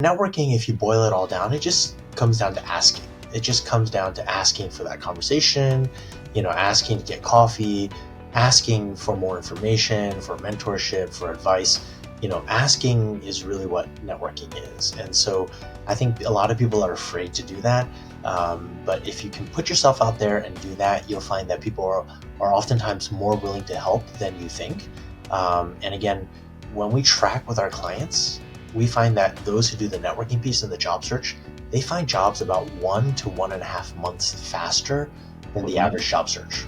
Networking, if you boil it all down, it just comes down to asking. It just comes down to asking for that conversation, asking to get coffee, asking for more information, for mentorship, for advice. Asking is really what networking is. And so I think a lot of people are afraid to do that. But if you can put yourself out there and do that, you'll find that people are oftentimes more willing to help than you think. And again, when we track with our clients, we find that those who do the networking piece in the job search, they find jobs about 1 to 1.5 months faster than the average job search.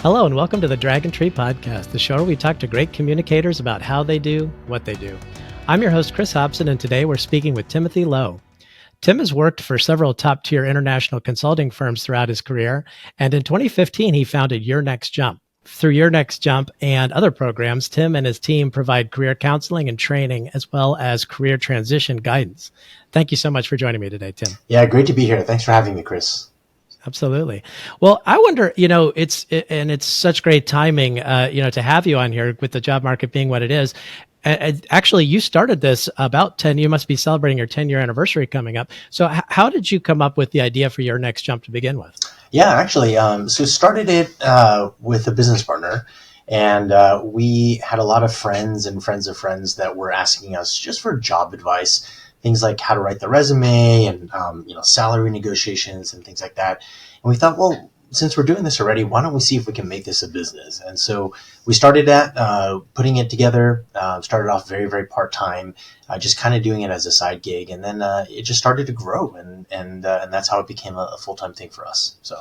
Hello and welcome to the Dragon Tree Podcast, the show where we talk to great communicators about how they do what they do. I'm your host, Chris Hobson, and today we're speaking with Timothy Lowe. Tim has worked for several top-tier international consulting firms throughout his career, and in 2015, he founded Your Next Jump. Through Your Next Jump and other programs, Tim and his team provide career counseling and training, as well as career transition guidance. Thank you so much for joining me today, Tim. Yeah, great to be here. Thanks for having me, Chris. Absolutely. Well, I wonder, it's such great timing, to have you on here with the job market being what it is. Actually, you started this you must be celebrating your 10-year anniversary coming up. So how did you come up with the idea for Your Next Jump to begin with? Yeah, actually, so started it with a business partner. And we had a lot of friends and friends of friends that were asking us just for job advice, things like how to write the resume and, salary negotiations and things like that. And we thought, well, since we're doing this already, why don't we see if we can make this a business? And so we started putting it together, started off very, very part-time, just kind of doing it as a side gig. And then it just started to grow and that's how it became a full-time thing for us. So.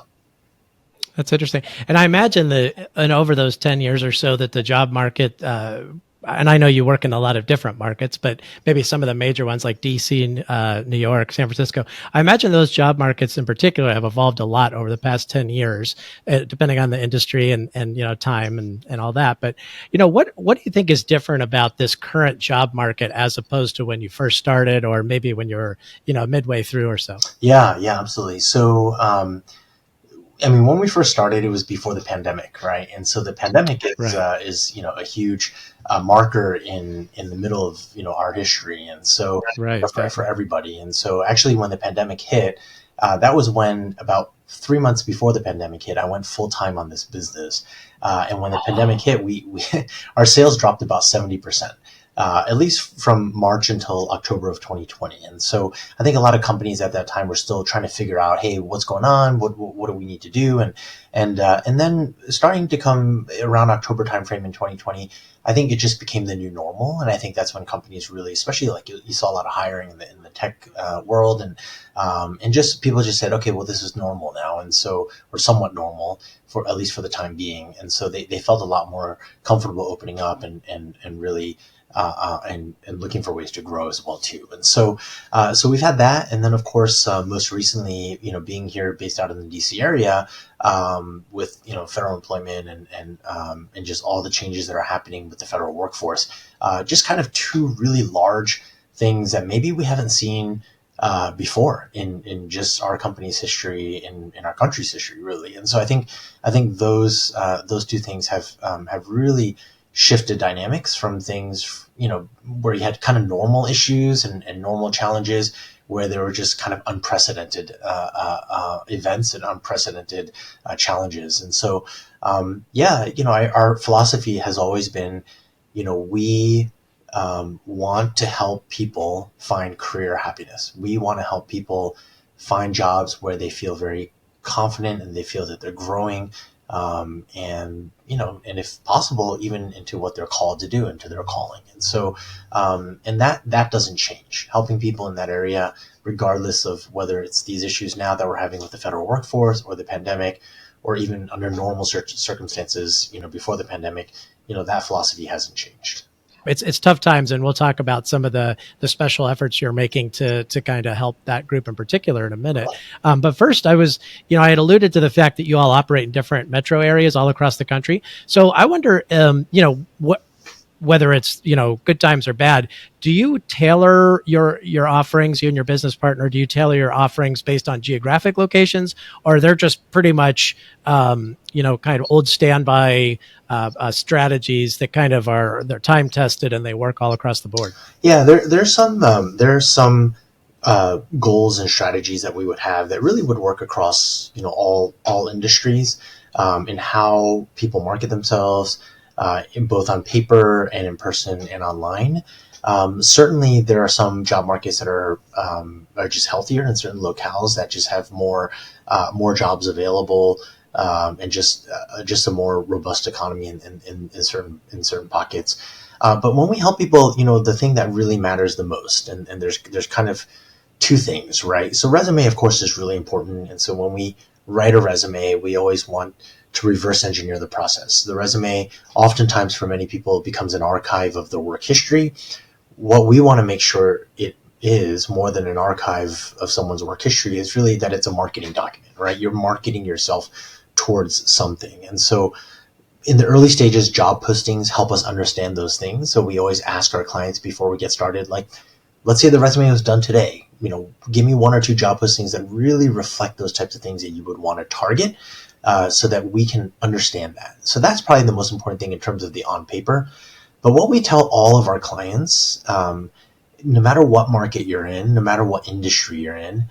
That's interesting. And I imagine and over those 10 years or so that the job market, and I know you work in a lot of different markets, but maybe some of the major ones like DC, New York, San Francisco, I imagine those job markets in particular have evolved a lot over the past 10 years, depending on the industry and time and all that. But, what do you think is different about this current job market as opposed to when you first started or maybe when you're, midway through or so? Yeah, absolutely. So, when we first started, it was before the pandemic, right? And so the pandemic is a huge marker in the middle of our history, and so for everybody. And so actually, when the pandemic hit, that was when about 3 months before the pandemic hit, I went full time on this business. And when the pandemic hit, we our sales dropped about 70%. At least from March until October of 2020. And so I think a lot of companies at that time were still trying to figure out, hey, what's going on? What do we need to do? And then starting to come around October timeframe in 2020, I think it just became the new normal. And I think that's when companies really, especially like you saw a lot of hiring in the tech world and just people just said, okay, well, this is normal now. And so we're somewhat normal for at least for the time being. And so they felt a lot more comfortable opening up and really and looking for ways to grow as well too. And so we've had that, and then of course most recently, being here based out in the DC area, with federal employment and just all the changes that are happening with the federal workforce, just kind of two really large things that maybe we haven't seen before in just our company's history, in our country's history, really. And so I think those two things have really shifted dynamics from things, where you had kind of normal issues and normal challenges, where there were just kind of unprecedented events and unprecedented challenges. And so, our philosophy has always been, we want to help people find career happiness. We want to help people find jobs where they feel very confident and they feel that they're growing. And if possible, even into what they're called to do, into their calling. And so, and that doesn't change. Helping people in that area, regardless of whether it's these issues now that we're having with the federal workforce or the pandemic, or even under normal circumstances, before the pandemic, that philosophy hasn't changed. It's tough times, and we'll talk about some of the special efforts you're making to kind of help that group in particular in a minute. But first, I had alluded to the fact that you all operate in different metro areas all across the country. So I wonder, whether it's, good times or bad, do you tailor your offerings, you and your business partner, do you tailor your offerings based on geographic locations, or they're just pretty much, kind of old standby strategies that kind of they're time tested and they work all across the board? Yeah, there's some goals and strategies that we would have that really would work across all industries, in how people market themselves, in both on paper and in person and online. Certainly, there are some job markets that are just healthier in certain locales that just have more jobs available, and just a more robust economy in certain pockets. But when we help people, the thing that really matters the most, and there's kind of two things, right? So resume, of course, is really important. And so when we write a resume, we always want to reverse engineer the process. The resume, oftentimes for many people, becomes an archive of their work history. What we want to make sure it is, more than an archive of someone's work history, is really that it's a marketing document, right? You're marketing yourself towards something. And so in the early stages, job postings help us understand those things. So we always ask our clients before we get started, like, let's say the resume was done today, give me one or two job postings that really reflect those types of things that you would want to target, so that we can understand that. So that's probably the most important thing in terms of the on paper. But what we tell all of our clients, no matter what market you're in, no matter what industry you're in,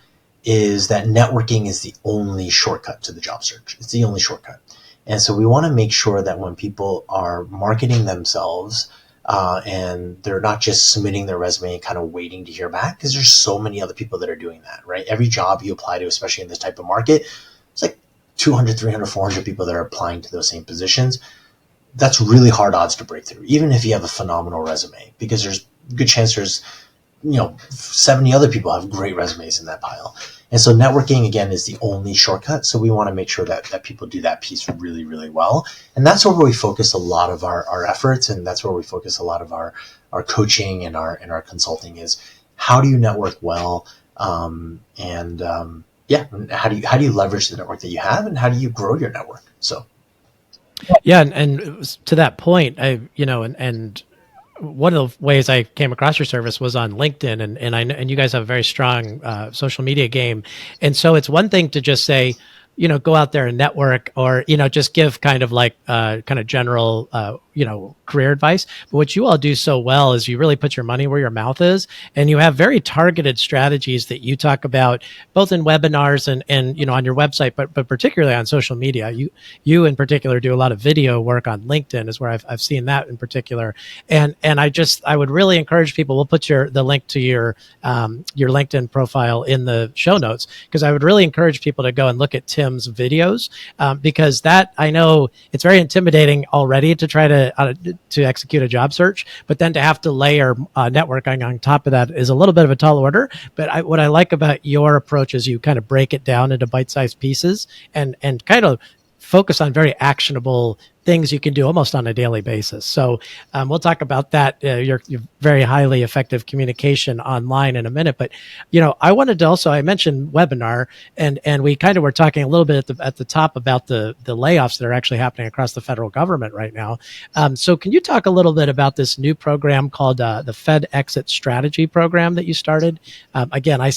is that networking is the only shortcut to the job search. It's the only shortcut. And so we want to make sure that when people are marketing themselves, and they're not just submitting their resume and kind of waiting to hear back, because there's so many other people that are doing that, right? Every job you apply to, especially in this type of market, it's like 200, 300, 400 people that are applying to those same positions. That's really hard odds to break through, even if you have a phenomenal resume, because there's a good chance there's 70 other people have great resumes in that pile. And so networking, again, is the only shortcut. So we want to make sure that people do that piece really, really well. And that's where we focus a lot of our efforts. And that's where we focus a lot of our coaching and our consulting, is how do you network well? Yeah, how do you leverage the network that you have, and how do you grow your network? So. Yeah. And it was to that point, and one of the ways I came across your service was on LinkedIn, and you guys have a very strong social media game. And so it's one thing to just say, go out there and network, or, just give kind of like kind of general, career advice. But what you all do so well is you really put your money where your mouth is, and you have very targeted strategies that you talk about both in webinars and on your website, but particularly on social media. You in particular do a lot of video work on LinkedIn, is where I've seen that in particular. And I would really encourage people. We'll put the link to your LinkedIn profile in the show notes, because I would really encourage people to go and look at Tim's videos, because that, I know it's very intimidating already to try to execute a job search, but then to have to layer networking on top of that is a little bit of a tall order. But what I like about your approach is you kind of break it down into bite-sized pieces and kind of focus on very actionable things you can do almost on a daily basis. So we'll talk about that, your very highly effective communication online in a minute. But, I wanted to also, I mentioned webinar, and we kind of were talking a little bit at the top about the layoffs that are actually happening across the federal government right now. So can you talk a little bit about this new program called the Fed Exit Strategy Program that you started? Again, I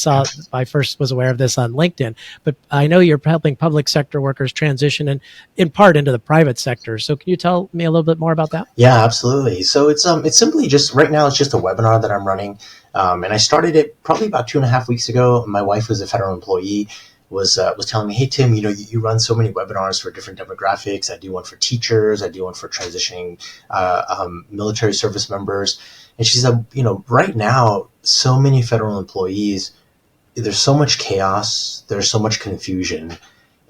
first was aware of this on LinkedIn, but I know you're helping public sector workers transition in part into the private sector. So can you tell me a little bit more about that? Yeah, absolutely. So it's simply just, right now it's just a webinar that I'm running, and I started it probably about 2.5 weeks ago. My wife was a federal employee, was telling me, hey Tim, you run so many webinars for different demographics. I do one for teachers, I do one for transitioning military service members, and she said, right now so many federal employees, there's so much chaos, there's so much confusion.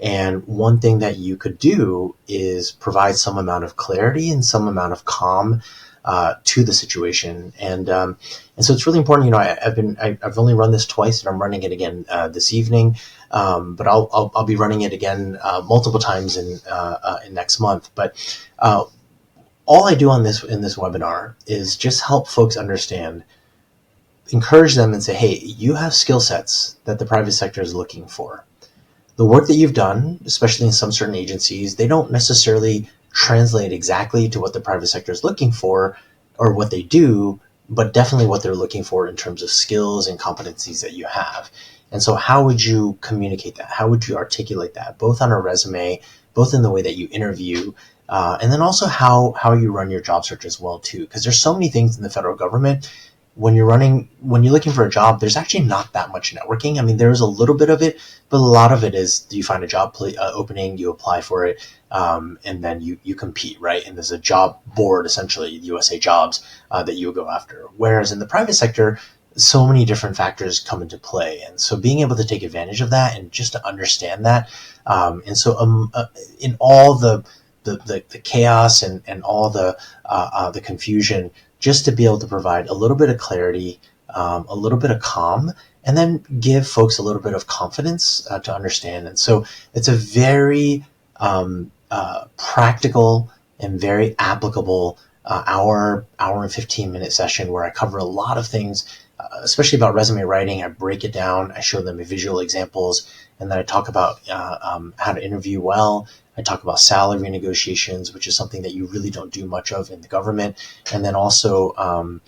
And one thing that you could do is provide some amount of clarity and some amount of calm to the situation. And so it's really important. I've only run this twice, and I'm running it again this evening. But I'll be running it again multiple times in next month. But all I do in this webinar is just help folks understand, encourage them, and say, hey, you have skill sets that the private sector is looking for. The work that you've done, especially in some certain agencies, they don't necessarily translate exactly to what the private sector is looking for, or what they do, but definitely what they're looking for in terms of skills and competencies that you have. And so how would you communicate that? How would you articulate that, both on a resume, both in the way that you interview, and then also how you run your job search as well too? Because there's so many things in the federal government. When you're looking for a job, there's actually not that much networking. I mean, there's a little bit of it, but a lot of it is, do you find a job opening, you apply for it, and then you compete, right? And there's a job board, essentially, USA Jobs, that you go after. Whereas in the private sector, so many different factors come into play. And so being able to take advantage of that and just to understand that. In all the chaos and all the confusion, just to be able to provide a little bit of clarity, a little bit of calm, and then give folks a little bit of confidence to understand. And so it's a very practical and very applicable hour and 15-minute session where I cover a lot of things, especially about resume writing. I break it down, I show them visual examples, and then I talk about how to interview well. I talk about salary negotiations, which is something that you really don't do much of in the government, and then also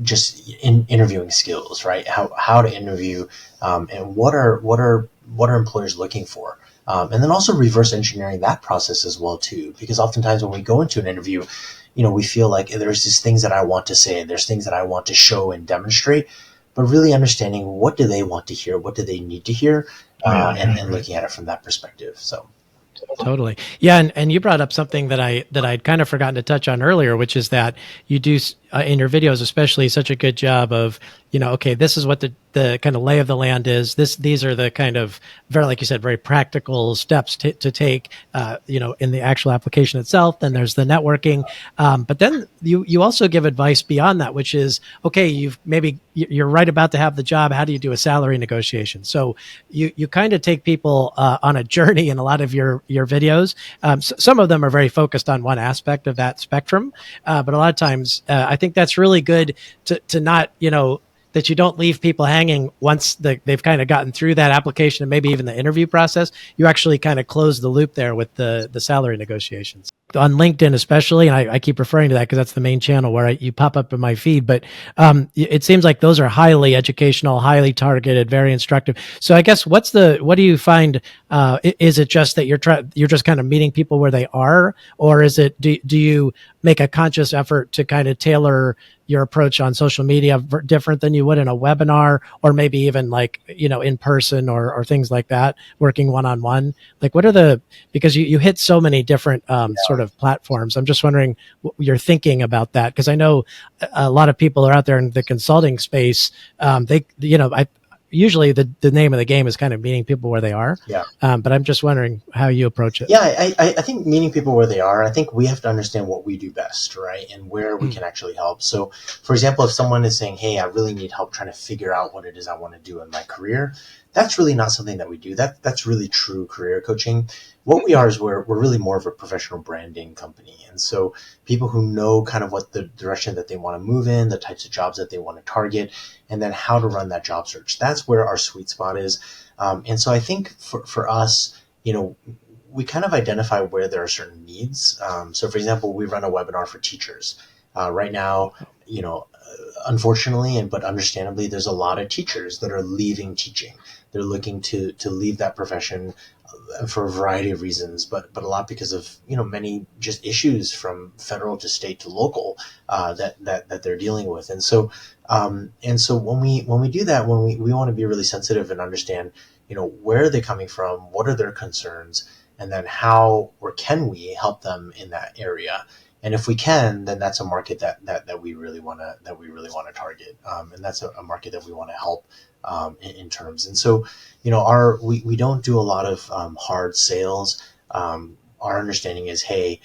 just interviewing skills, right? How to interview, and what are employers looking for, and then also reverse engineering that process as well too, because oftentimes when we go into an interview, we feel like there's these things that I want to say, there's things that I want to show and demonstrate, but really understanding what do they want to hear, what do they need to hear, and looking at it from that perspective. So. Totally. Yeah. And you brought up something that I'd kind of forgotten to touch on earlier, which is that you do in your videos, especially, such a good job of, okay, this is what the kind of lay of the land is. These are the kind of very, like you said, very practical steps to take, in the actual application itself. Then there's the networking. But then you also give advice beyond that, which is, okay, you're right about to have the job. How do you do a salary negotiation? So you kind of take people on a journey in a lot of your videos. Some of them are very focused on one aspect of that spectrum. But a lot of times, I think that's really good to not, that you don't leave people hanging once they've kind of gotten through that application and maybe even the interview process. You actually kind of close the loop there with the salary negotiations. On LinkedIn especially, and I keep referring to that because that's the main channel where you pop up in my feed, but it seems like those are highly educational, highly targeted, very instructive. So I guess what do you find, is it just that you're just kind of meeting people where they are, or is it, do you make a conscious effort to kind of tailor your approach on social media different than you would in a webinar, or maybe even like, in person or things like that, working one-on-one? Like because you hit so many different sort of platforms. I'm just wondering what you're thinking about that. Cause I know a lot of people are out there in the consulting space. Usually the name of the game is kind of meeting people where they are. Yeah. But I'm just wondering how you approach it. Yeah, I think meeting people where they are, I think we have to understand what we do best, right? And where we can actually help. So, for example, if someone is saying, hey, I really need help trying to figure out what it is I want to do in my career, that's really not something that we do. That's really true career coaching. What we are is we're really more of a professional branding company. And so people who know kind of what the direction that they want to move in, the types of jobs that they want to target, and then how to run that job search. That's where our sweet spot is. And so I think for us, we kind of identify where there are certain needs. So for example, we run a webinar for teachers. Right now, unfortunately, but understandably, there's a lot of teachers that are leaving teaching. They're looking to leave that profession for a variety of reasons, but a lot because of many just issues from federal to state to local that they're dealing with. And so when we do that, when we want to be really sensitive and understand where are they coming from, what are their concerns, and then how or can we help them in that area. And if we can, then that's a market that we really want to target, and that's a market that we want to help in terms. And so, we don't do a lot of hard sales. Our understanding is, hey,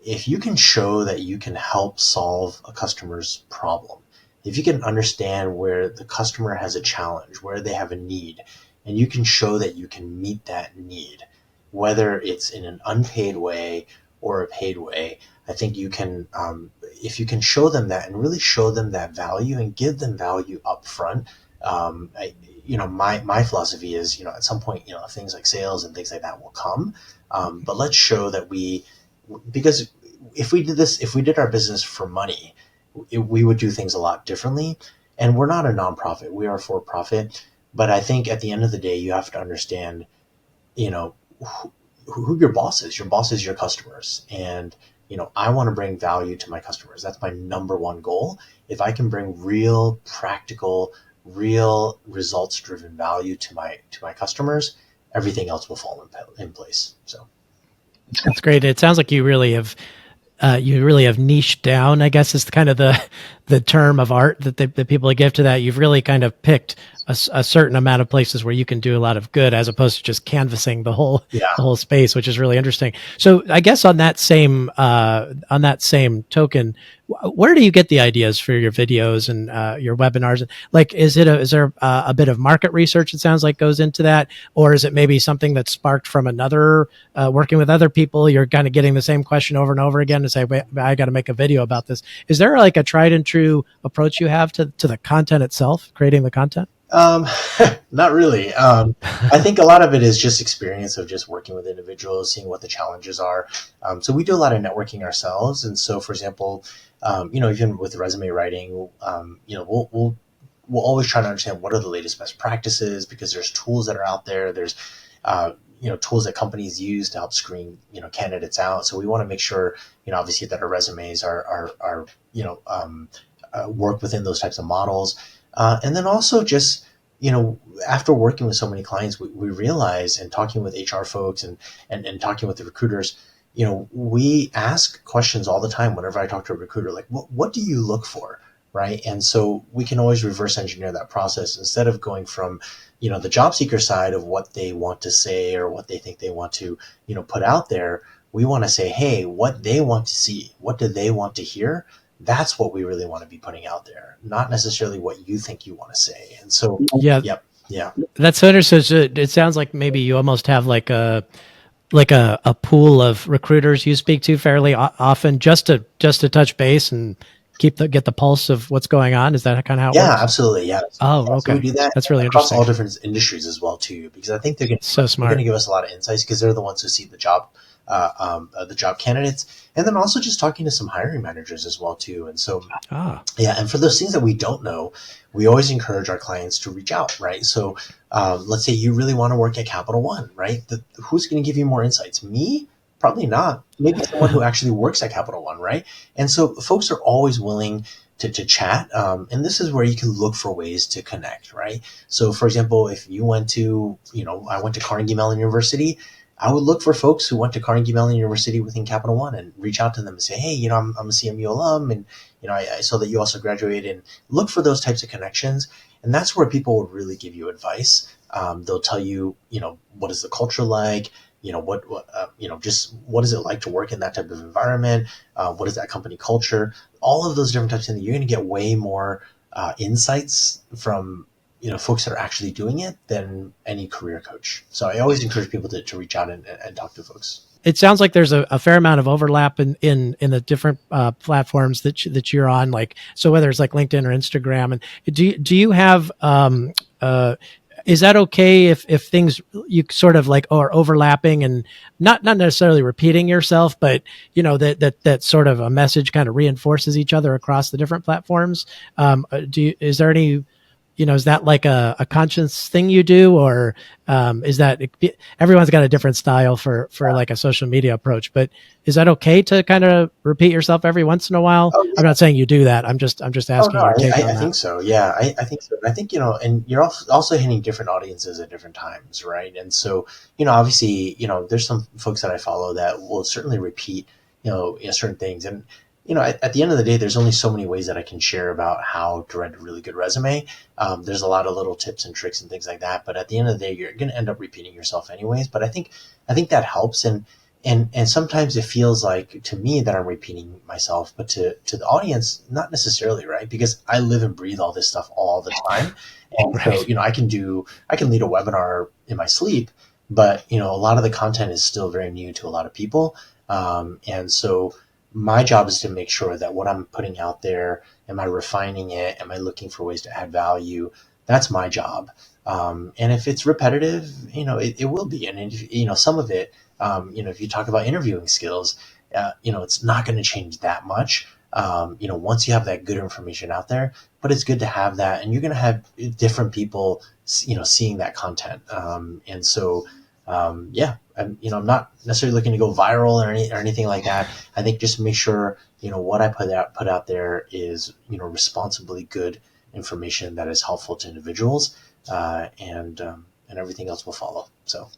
if you can show that you can help solve a customer's problem, if you can understand where the customer has a challenge, where they have a need, and you can show that you can meet that need, whether it's in an unpaid way or a paid way, I think you can, if you can show them that and really show them that value and give them value up front. My philosophy is, at some point, things like sales and things like that will come. But let's show that because if we did our business for money, we would do things a lot differently. And we're not a nonprofit; we are for profit. But I think at the end of the day, you have to understand, you know, who your boss is. Your boss is your customers, and I want to bring value to my customers. That's my number one goal. If I can bring real, practical, real results driven value to my customers, everything else will fall in place. So That's great. It sounds like you really have niched down, I guess is kind of the term of art that people give to that. You've really kind of picked a certain amount of places where you can do a lot of good, as opposed to just canvassing yeah. the whole space, which is really interesting. So I guess on that same token, where do you get the ideas for your videos and your webinars? Like, is there a bit of market research? It sounds like goes into that, or is it maybe something that's sparked from another working with other people? You're kind of getting the same question over and over again to say, wait, I got to make a video about this. Is there like a tried and true approach you have to the content itself, creating the content? Um, Not really. I think a lot of it is just experience of just working with individuals, seeing what the challenges are. So we do a lot of networking ourselves, and so, for example, even with resume writing, we'll always try to understand what are the latest best practices, because there's tools that are out there. There's tools that companies use to help screen candidates out. So we want to make sure obviously that our resumes are work within those types of models. And then also just, after working with so many clients, we realize, and talking with HR folks and talking with the recruiters, we ask questions all the time whenever I talk to a recruiter, like, what do you look for? Right. And so we can always reverse engineer that process, instead of going from, the job seeker side of what they want to say or what they think they want to, put out there. We want to say, hey, what they want to see, what do they want to hear? That's what we really want to be putting out there, not necessarily what you think you want to say. And so, Yeah, yep, yeah, that's so interesting. So it sounds like maybe you almost have like a pool of recruiters you speak to fairly often, just to touch base and get the pulse of what's going on. Is that kind of how it yeah, works? absolutely, yeah. Oh, So we okay. do that That's really across all interesting. different industries as well too, because I think So they're going to smart. give us a lot of insights, because they're the ones who see the job candidates, and then also just talking to some hiring managers as well too. And so, Ah, yeah, and for those things that we don't know, we always encourage our clients to reach out, right? So, let's say you really want to work at Capital One, right? Who's going to give you more insights? Me? Probably not. Maybe someone who actually works at Capital One, right? And so, folks are always willing to chat, and this is where you can look for ways to connect, right? So, for example, if you went to, I went to Carnegie Mellon University. I would look for folks who went to Carnegie Mellon University within Capital One and reach out to them and say, hey, I'm a CMU alum, and I saw that you also graduated, and look for those types of connections. And that's where people will really give you advice. They'll tell you, what is the culture like? Just what is it like to work in that type of environment? What is that company culture? All of those different types of things. You're going to get way more insights from, folks that are actually doing it than any career coach. So I always encourage people to reach out and talk to folks. it sounds like there's a fair amount of overlap in the different platforms that you're on. Like, so whether it's like LinkedIn or Instagram, and do you have is that okay if things you sort of like are overlapping and not necessarily repeating yourself, but that sort of a message kind of reinforces each other across the different platforms? Is there any, is that like a conscious thing you do, or is that everyone's got a different style for like a social media approach? But is that okay to kind of repeat yourself every once in a while? Oh, I'm not saying you do that. I'm just Oh no, asking your take I on that. think so. Yeah, I think so. And I think, and you're also hitting different audiences at different times, right? And so, obviously, there's some folks that I follow that will certainly repeat, certain things. And, at the end of the day, there's only so many ways that I can share about how to write a really good resume. There's a lot of little tips and tricks and things like that. But at the end of the day, you're going to end up repeating yourself anyways. But I think that helps. And sometimes it feels like to me that I'm repeating myself, but to the audience, not necessarily, right? Because I live and breathe all this stuff all the time. And so, Right. I can lead a webinar in my sleep, but, a lot of the content is still very new to a lot of people. And so my job is to make sure that what I'm putting out there, am I refining it? Am I looking for ways to add value? That's my job. And if it's repetitive, it will be. And, some of it, if you talk about interviewing skills, it's not going to change that much. Once you have that good information out there, but it's good to have that, and you're going to have different people, seeing that content. And so, yeah, I'm not necessarily looking to go viral or anything like that. I think just make sure, what I put out there is, responsibly good information that is helpful to individuals, and everything else will follow. So.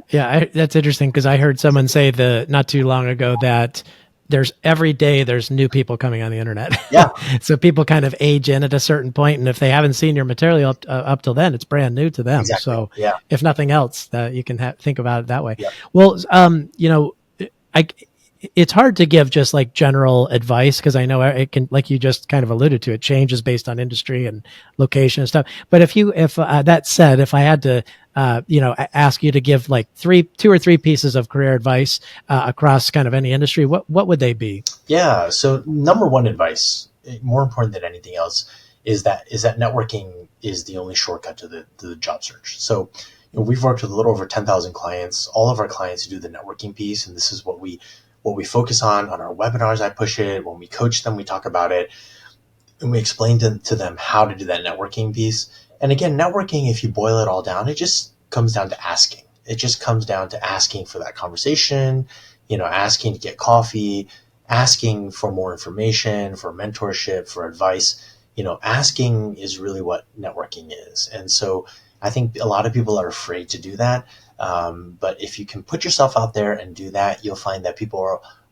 Yeah, that's interesting because I heard someone say not too long ago that every day there's new people coming on the internet. Yeah. So people kind of age in at a certain point, and if they haven't seen your material up till then, it's brand new to them. Exactly. So Yeah. if nothing else, you can think about it that way. Yeah. Well, I it's hard to give just like general advice because I know it can, like you just kind of alluded to, it changes based on industry and location and stuff. But if that said, if I had to, ask you to give like two or three pieces of career advice across kind of any industry, what would they be? Yeah. So number one advice, more important than anything else, is that networking is the only shortcut to the job search. So, we've worked with a little over 10,000 clients. All of our clients do the networking piece, and this is what we focus on our webinars. I push it. When we coach them, we talk about it, and we explain to them how to do that networking piece. And again, networking, if you boil it all down, it just comes down to asking. It just comes down to asking for that conversation, asking to get coffee, asking for more information, for mentorship, for advice. Asking is really what networking is. And so I think a lot of people are afraid to do that. But if you can put yourself out there and do that, you'll find that people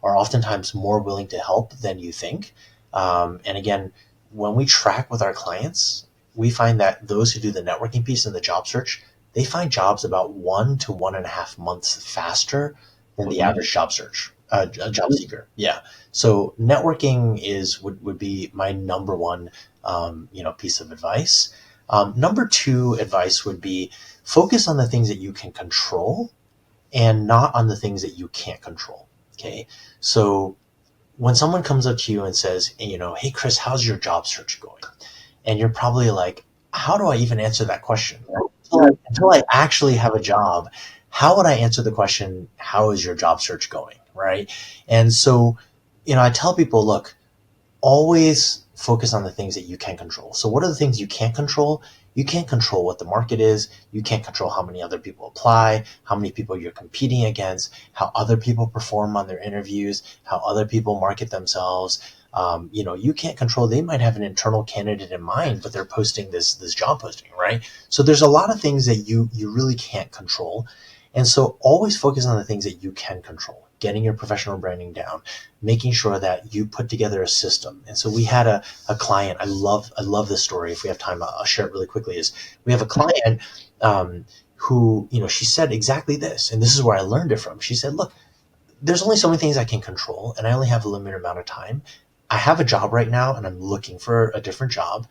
are oftentimes more willing to help than you think. And again, when we track with our clients, we find that those who do the networking piece in the job search, they find jobs about 1 to 1.5 months faster than the average job search, a job seeker. Yeah. So networking would be my number one, piece of advice. Number two advice would be focus on the things that you can control and not on the things that you can't control. Okay. So when someone comes up to you and says, hey, Chris, how's your job search going? And you're probably like, how do I even answer that question? Until I actually have a job, how would I answer the question, how is your job search going? Right. And so, I tell people, look, always focus on the things that you can control. So what are the things you can't control? You can't control what the market is. You can't control how many other people apply, how many people you're competing against, how other people perform on their interviews, how other people market themselves. You can't control. They might have an internal candidate in mind, but they're posting this job posting, right? So there's a lot of things that you really can't control. And so always focus on the things that you can control, getting your professional branding down, making sure that you put together a system. And so we had a client, I love this story. If we have time, I'll share it really quickly. Is we have a client who, she said exactly this, and this is where I learned it from. She said, look, there's only so many things I can control, and I only have a limited amount of time. I have a job right now, and I'm looking for a different job.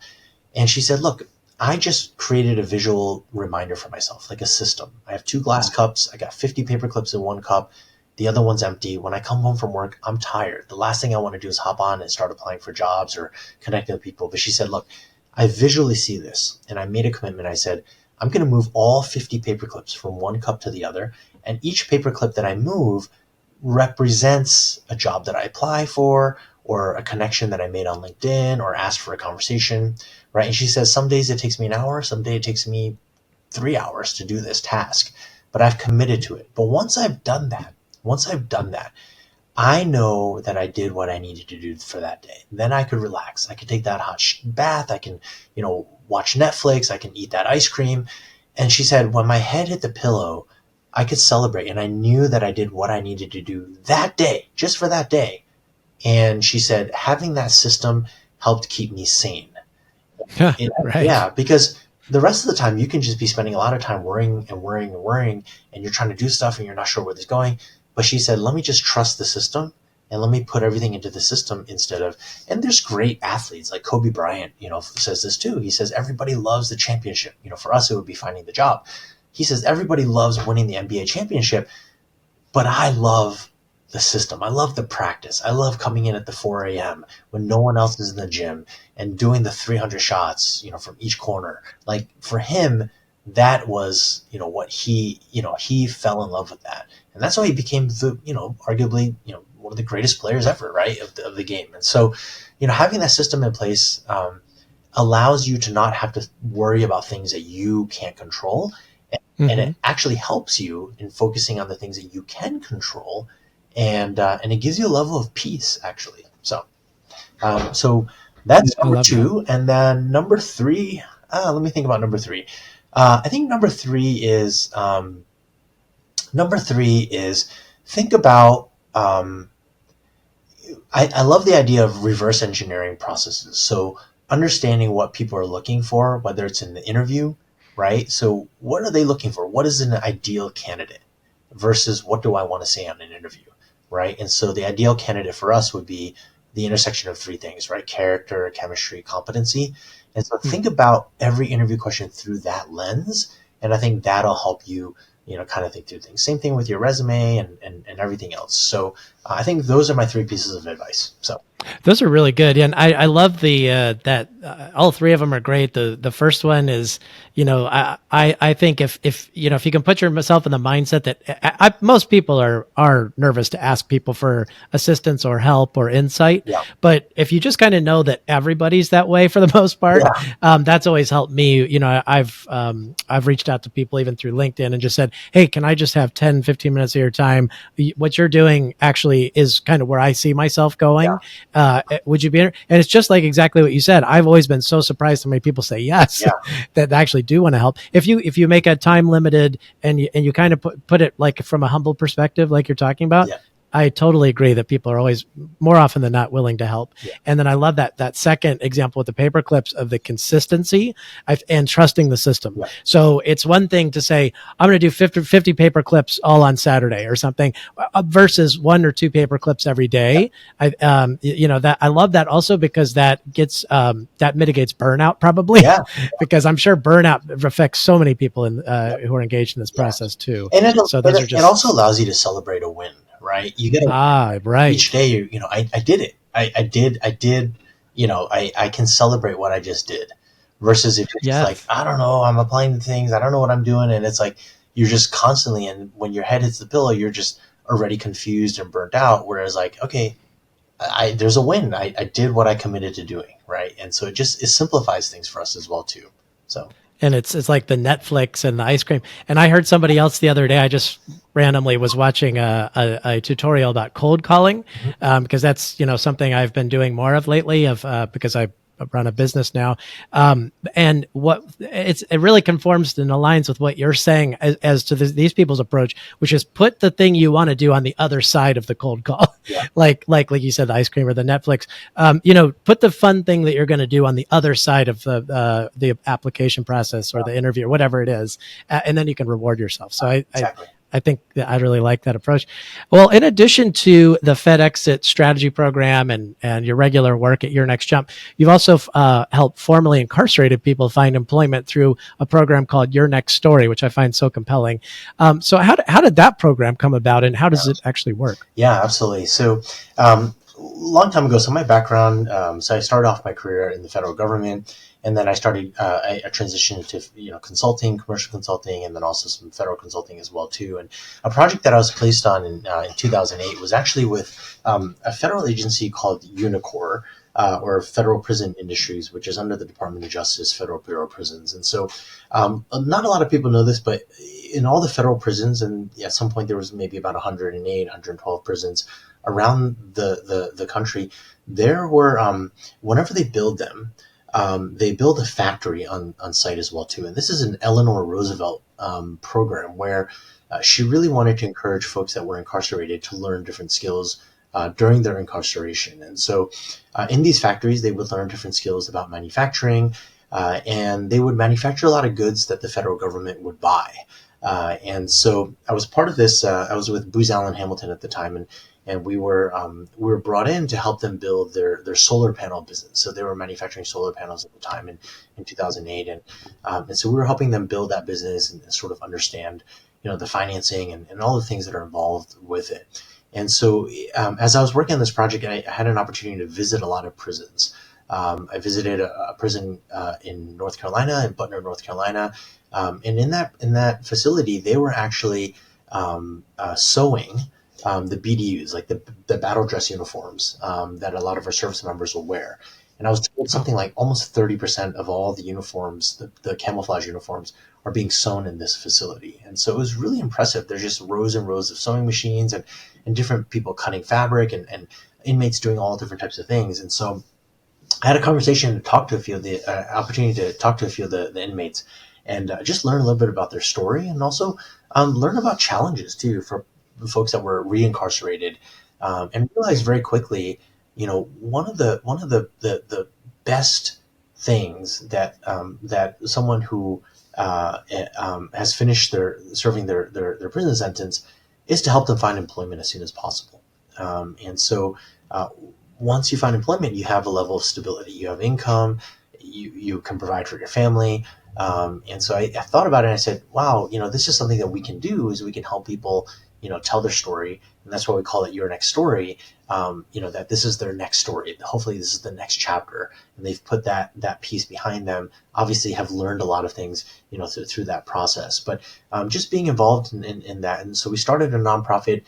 And she said, look, I just created a visual reminder for myself, like a system. I have 2 glass cups. I got 50 paper clips in one cup. The other one's empty. When I come home from work, I'm tired. The last thing I want to do is hop on and start applying for jobs or connecting with people. But she said, look, I visually see this. And I made a commitment. I said, I'm going to move all 50 paper clips from one cup to the other. And each paper clip that I move represents a job that I apply for, or a connection that I made on LinkedIn, or asked for a conversation, right? And she says, some days it takes me an hour, some day it takes me 3 hours to do this task, but I've committed to it. But once I've done that, I know that I did what I needed to do for that day. Then I could relax. I could take that hot bath. I can, watch Netflix. I can eat that ice cream. And she said, when my head hit the pillow, I could celebrate. And I knew that I did what I needed to do that day, just for that day. And she said, having that system helped keep me sane. Right. Yeah, because the rest of the time you can just be spending a lot of time worrying, and you're trying to do stuff and you're not sure where it's going. But she said, let me just trust the system and let me put everything into the system instead of, and there's great athletes like Kobe Bryant, says this too. He says, everybody loves the championship. For us, it would be finding the job. He says, everybody loves winning the NBA championship, but I love the system. I love the practice. I love coming in at the 4 a.m. when no one else is in the gym and doing the 300 shots, from each corner. Like for him, that was, he fell in love with that. And that's why he became arguably, one of the greatest players ever, right, of the game. And so, having that system in place allows you to not have to worry about things that you can't control. And Mm-hmm. it actually helps you in focusing on the things that you can control. And it gives you a level of peace, actually. So that's I number love that. two. And then number three, let me think about number three. I think number three is think about I love the idea of reverse engineering processes. So understanding what people are looking for, whether it's in the interview, right? So what are they looking for? What is an ideal candidate versus what do I want to say on an interview, right? And so the ideal candidate for us would be the intersection of three things, right? Character, chemistry, competency. And so Hmm. think about every interview question through that lens. And I think that'll help you, kind of think through things. Same thing with your resume and everything else. So I think those are my three pieces of advice. So Those are really good. And I love the that all three of them are great. The first one is, I think if if you can put yourself in the mindset that most people are nervous to ask people for assistance or help or insight, yeah, but if you just kind of know that everybody's that way for the most part, yeah, that's always helped me. I've reached out to people even through LinkedIn and just said, hey, can I just have 10-15 minutes of your time? What you're doing actually is kind of where I see myself yeah, going. Would you be? And it's just like exactly what you said. I've always been so surprised how many people say yes yeah, that actually do want to help. If you make a time limited and you kind of put it like from a humble perspective, like you're talking about, yeah, I totally agree that people are always more often than not willing to help. yeah, And then I love that second example with the paper clips of the consistency and trusting the system. yeah, So it's one thing to say, I'm going to do 50 paper clips all on Saturday or something versus one or two paper clips every yeah, day. That I love that also because that gets that mitigates burnout probably yeah, because I'm sure burnout affects so many people yeah, who are engaged in this yeah. process too. And So those are it just also allows you to celebrate a win, right? You get a each right. day. I did it. I did. I can celebrate what I just did. Versus if you're just like, Yes. I don't know, I'm applying the things, I don't know what I'm doing, and it's like you're just constantly, and when your head hits the pillow, you're just already confused and burnt out. Whereas like, okay, there's a win. I did what I committed to doing, right? And so it simplifies things for us as well too. So And it's like the Netflix and the ice cream. And I heard somebody else the other day. I just randomly was watching a tutorial about cold calling mhm, because that's something I've been doing more of lately. Because I run a business now, and it really conforms and aligns with what you're saying as to these people's approach, which is put the thing you want to do on the other side of the cold call, yeah, like you said, the ice cream or the Netflix. Put the fun thing that you're going to do on the other side of the application process or the interview or whatever it is, and then you can reward yourself. So exactly. I think that I really like that approach. Well, in addition to the Fed Exit strategy program and your regular work at Your Next Jump, you've also helped formerly incarcerated people find employment through a program called Your Next Story, which I find so compelling. So how did that program come about and how does it actually work? Yeah, absolutely. So, long time ago, so my background, so I started off my career in the federal government, and then I started, I transitioned to, consulting, commercial consulting, and then also some federal consulting as well too. And a project that I was placed on in 2008 was actually with a federal agency called Unicor, or Federal Prison Industries, which is under the Department of Justice, Federal Bureau of Prisons. And so, not a lot of people know this, but in all the federal prisons, and at some point there was maybe about 108, 112 prisons around the country, there were, whenever they build them, they build a factory on site as well too. And this is an Eleanor Roosevelt program where she really wanted to encourage folks that were incarcerated to learn different skills during their incarceration. And so in these factories, they would learn different skills about manufacturing, and they would manufacture a lot of goods that the federal government would buy. And so I was part of this. I was with Booz Allen Hamilton at the time, and we were brought in to help them build their solar panel business. So they were manufacturing solar panels at the time in 2008, and so we were helping them build that business and sort of understand the financing and all the things that are involved with it. And so as I was working on this project, I had an opportunity to visit a lot of prisons. I visited a prison in North Carolina, in Butner, North Carolina, and in that facility, they were actually sewing the BDUs, like the battle dress uniforms that a lot of our service members will wear. And I was told Oh, something like almost 30% of all the uniforms, the camouflage uniforms, are being sewn in this facility. And so it was really impressive. There's just rows and rows of sewing machines and different people cutting fabric and inmates doing all different types of things. And so I had a conversation to talk to a few of the opportunity to talk to a few of the inmates and just learn a little bit about their story and also learn about challenges too for the folks that were reincarcerated and realized very quickly, one of the best things that someone who has finished serving their prison sentence is to help them find employment as soon as possible. And so uh, once you find employment, you have a level of stability. You have income. You can provide for your family. And so I thought about it and I said, wow, this is something that we can do is we can help people, tell their story. And that's why we call it Your Next Story. That this is their next story. Hopefully this is the next chapter. And they've put that piece behind them, obviously have learned a lot of things, through that process. But just being involved in that. And so we started a nonprofit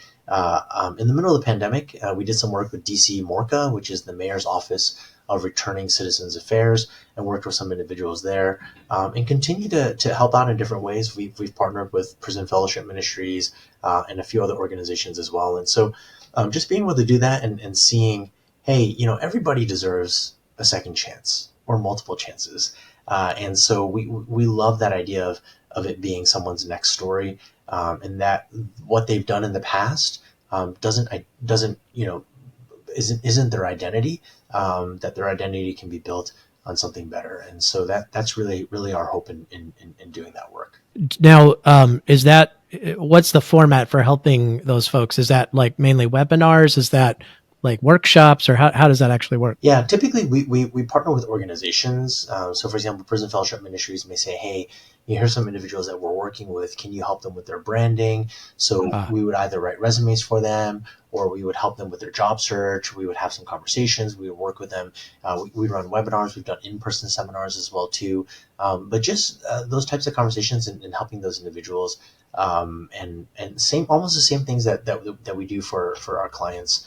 in the middle of the pandemic. We did some work with DC Morca, which is the mayor's office of returning citizens affairs, and worked with some individuals there, and continue to help out in different ways. We've partnered with Prison Fellowship Ministries and a few other organizations as well. And so just being able to do that and seeing, hey, everybody deserves a second chance or multiple chances. And so we love that idea of it being someone's next story, and that what they've done in the past doesn't isn't their identity. That their identity can be built on something better, and so that's really our hope in doing that work. now, is that what's the format for helping those folks? Is that like mainly webinars? Is that like workshops, or how does that actually work? Yeah, typically we partner with organizations. So, for example, Prison Fellowship Ministries may say, hey, here's some individuals that we're working with. Can you help them with their branding? So Ah, we would either write resumes for them or we would help them with their job search. We would have some conversations. We would work with them. We run webinars. We've done in-person seminars as well, too. But just those types of conversations and helping those individuals and almost the same things that we do for our clients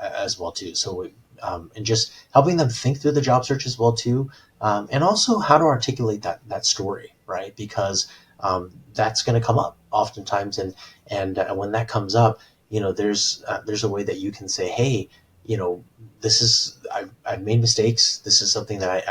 as well too. So and just helping them think through the job search as well too, and also how to articulate that story, right? Because that's going to come up oftentimes, and when that comes up, there's a way that you can say, hey, this is I've made mistakes. This is something that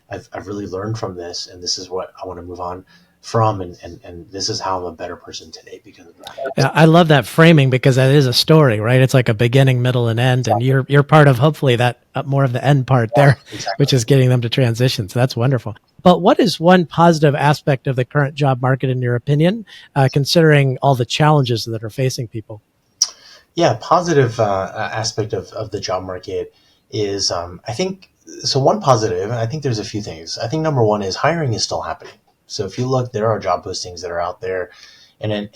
I've really learned from this, and this is what I want to move on from, and this is how I'm a better person today because of that. yeah, I love that framing because that is a story, right? It's like a beginning, middle, and end, and Exactly. you're part of hopefully that more of the end part Yeah, there, exactly. which is getting them to transition. So that's wonderful. But what is one positive aspect of the current job market, in your opinion, considering all the challenges that are facing people? Yeah, positive aspect of the job market is, I think, so one positive, I think there's a few things. I think number one is hiring is still happening. So if you look, there are job postings that are out there, and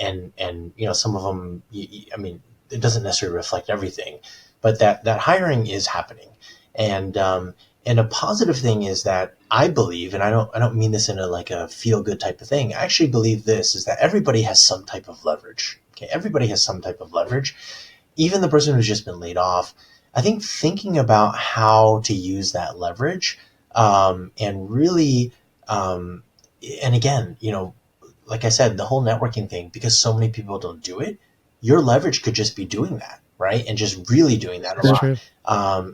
some of them, I mean, it doesn't necessarily reflect everything, but that hiring is happening, and a positive thing is that I believe, and I don't mean this in a like a feel good type of thing. I actually believe this is that everybody has some type of leverage. Okay, everybody has some type of leverage, even the person who's just been laid off. I think thinking about how to use that leverage, and really, um, and again, like I said, the whole networking thing, because so many people don't do it, your leverage could just be doing that, right? And just really doing that a It's lot. true.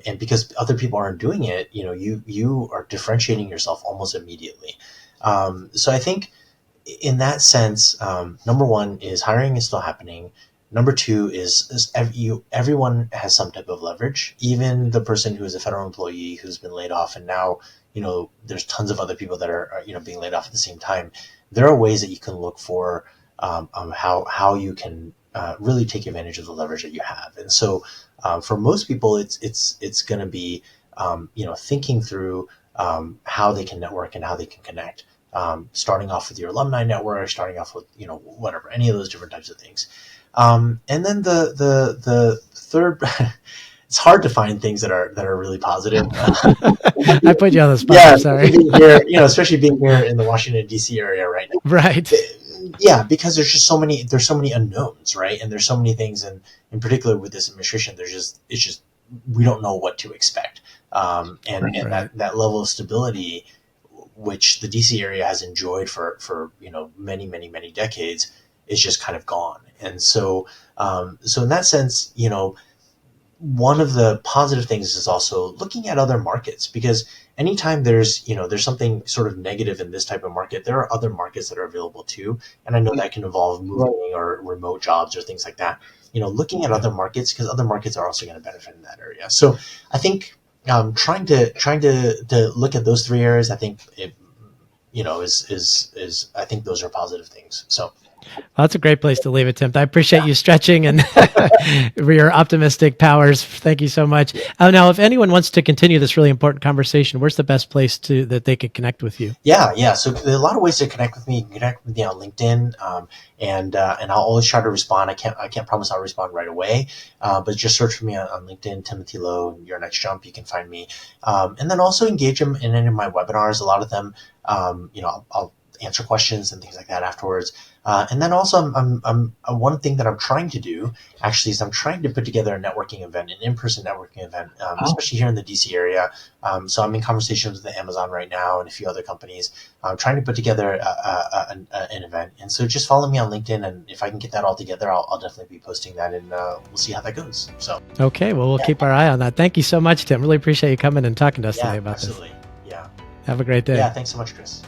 And because other people aren't doing it, you are differentiating yourself almost immediately. So I think in that sense, number one is hiring is still happening. Number two is everyone has some type of leverage. Even the person who is a federal employee who's been laid off, and now there's tons of other people that are being laid off at the same time. There are ways that you can look for how you can really take advantage of the leverage that you have. And so, for most people, it's going to be thinking through how they can network and how they can connect, starting off with your alumni network, starting off with whatever, any of those different types of things. And then the third, it's hard to find things that are really positive. I put you on the spot. Yeah, I'm especially sorry. being here, especially being here in the Washington D.C. area right now. Right. Yeah, because there's so many unknowns, right? And there's so many things, and in particular with this administration, it's just we don't know what to expect, and Right. that level of stability, which the DC area has enjoyed for many decades, is just kind of gone. And so in that sense, one of the positive things is also looking at other markets, because anytime there's something sort of negative in this type of market, there are other markets that are available too. And I know that can involve moving or remote jobs or things like that. Looking at other markets, because other markets are also going to benefit in that area. So I think trying to look at those three areas, I think is I think those are positive things. So Well, that's a great place to leave it, Tim. I appreciate you stretching and your optimistic powers. Thank you so much. Now, if anyone wants to continue this really important conversation, where's the best place that they could connect with you? yeah. So there are a lot of ways to connect with me. You can connect with me on LinkedIn, and I'll always try to respond. I can't promise I'll respond right away, but just search for me on LinkedIn, Timothy Lowe, and Your Next Jump. You can find me, and then also engage them in any of my webinars. A lot of them, I'll answer questions and things like that afterwards. And then also, one thing that I'm trying to do actually is I'm trying to put together a networking event, an in-person networking event, especially here in the DC area. So I'm in conversations with Amazon right now and a few other companies. I'm trying to put together an event, and so just follow me on LinkedIn, and if I can get that all together, I'll definitely be posting that, and we'll see how that goes. So Okay, well, we'll yeah, keep our eye on that. Thank you so much, Tim. Really appreciate you coming and talking to us today yeah, about this. absolutely, yeah, Have a great day. yeah. Thanks so much, Chris.